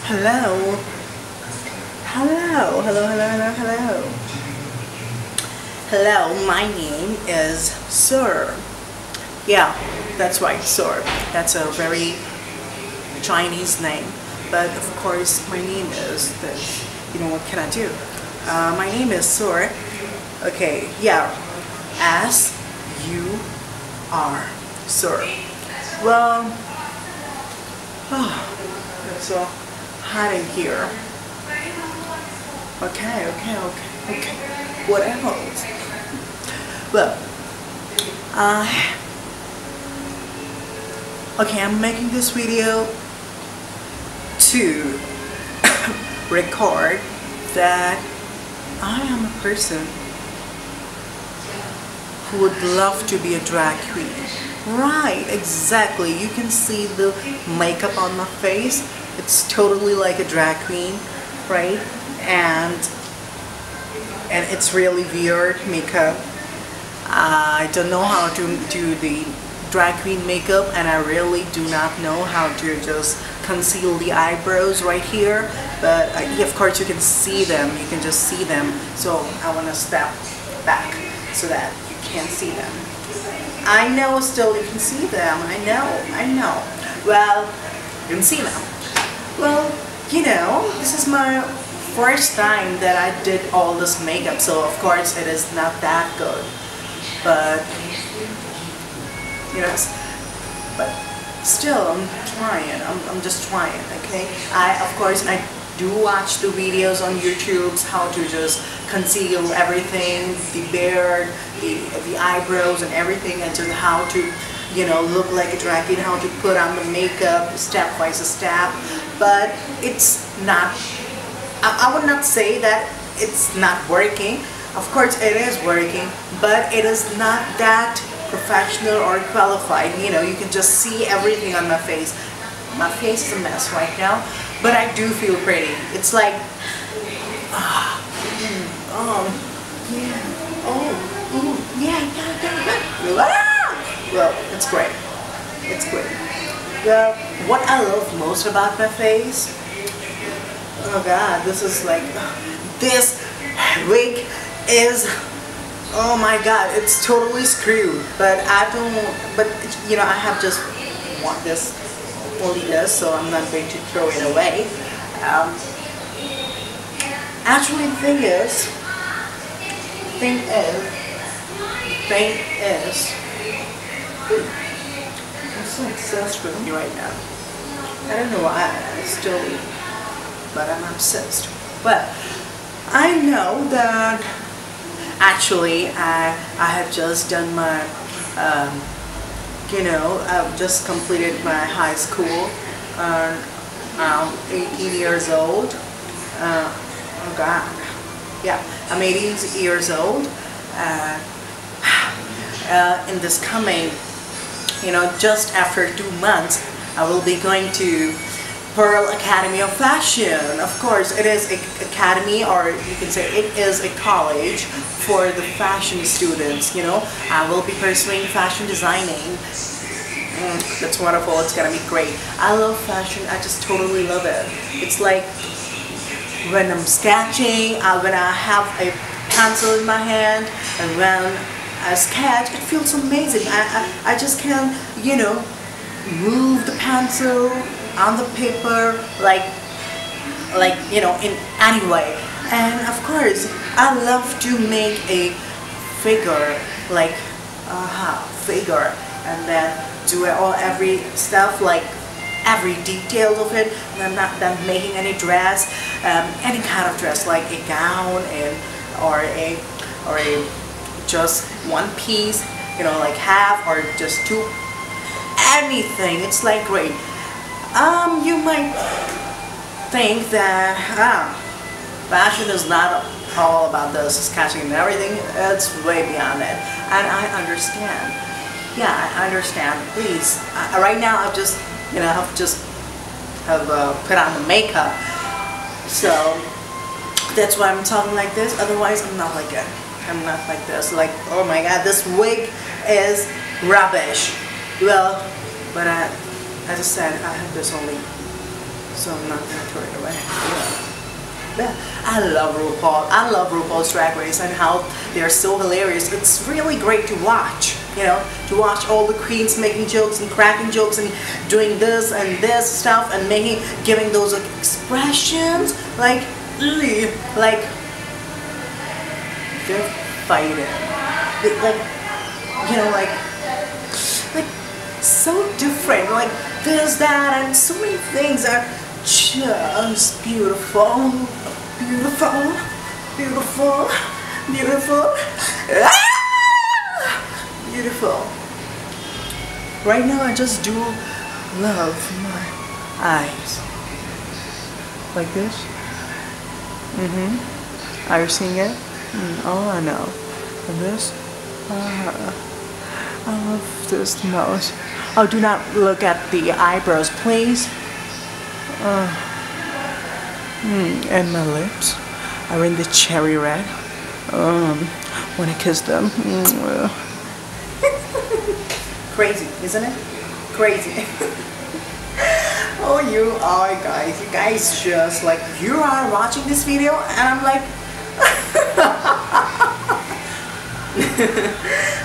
Hello. Hello. Hello, hello, hello, hello. Hello, my name is Sir. Yeah, that's right, Sir. That's a very Chinese name. But of course, my name is this. You know, what can I do? My name is Sir. Okay, yeah. S-U-R. Sir. Well, it's so hot in here. Okay. What else? Well, okay, I'm making this video to record that I am a person who would love to be a drag queen. Right, exactly. You can see the makeup on my face. It's totally like a drag queen, right? And it's really weird makeup. I don't know how to do the drag queen makeup, and I really do not know how to just conceal the eyebrows right here. But of course you can see them. You can just see them. So I want to step back so that you can't see them. I know still you can see them. I know. Well, you can see them. Well, you know, this is my first time that I did all this makeup, so of course it is not that good. But you know, but still I'm trying. I'm just trying. Okay. Of course I do watch the videos on YouTube how to just conceal everything, the beard, the eyebrows and everything, and just how to, you know, look like a drag queen, how to put on the makeup step by step. But it's not, I would not say that it's not working. Of course it is working, but it is not that professional or qualified. You know, you can just see everything on my face. My face is a mess right now, but I do feel pretty. It's like, well, it's great. It's great. Well, what I love most about my face, oh God, this is like, this wig is, oh my God, it's totally screwed. But you know, I have just want this, only this, so I'm not going to throw it away. Actually, the thing is, I'm so obsessed with me right now. I don't know why I still eat, but I'm obsessed. But I know that actually I have just done my, you know, I've just completed my high school. I'm 18 years old. Oh God. Yeah, I'm 18 years old. In this coming, you know, just after 2 months, I will be going to Pearl Academy of Fashion. Of course, it is an academy, or you can say it is a college for the fashion students. You know, I will be pursuing fashion designing. That's wonderful. It's gonna be great. I love fashion. I just totally love it. It's like when I'm sketching, when I have a pencil in my hand, and when I sketch, it feels amazing. I just can, you know, move the pencil on the paper like you know, in any way. And of course I love to make a figure, like figure, and then do it all, every stuff, like every detail of it. And I'm not done making any dress, any kind of dress, like a gown or a just one piece, you know, like half or just two, anything. It's like great. You might think that fashion is not all about this sketching and everything. It's way beyond it, and I understand. Yeah, I understand. Please, right now I've just, you know, have put on the makeup, so that's why I'm talking like this. Otherwise, I'm not like it. I'm not like this. Like, oh my God, this wig is rubbish. Well, but as I said, I have this only so I'm not gonna throw it away. Yeah. I love RuPaul. I love RuPaul's Drag Race and how they're so hilarious. It's really great to watch, you know, to watch all the queens making jokes and cracking jokes and doing this and this stuff and giving those expressions like they're fighting. Like, you know, like so different. Like there's that and so many things are just beautiful, beautiful, beautiful, beautiful, beautiful. Right now I just do love my eyes. Like this. Are you seeing it? Oh, I know. And this. I love this the most. Oh, do not look at the eyebrows, please. And my lips are in the cherry red. When I kiss them. Crazy, isn't it? Crazy. Oh, you are, guys. You guys just like, you are watching this video and I'm like,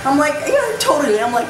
I'm like, yeah, totally. I'm like,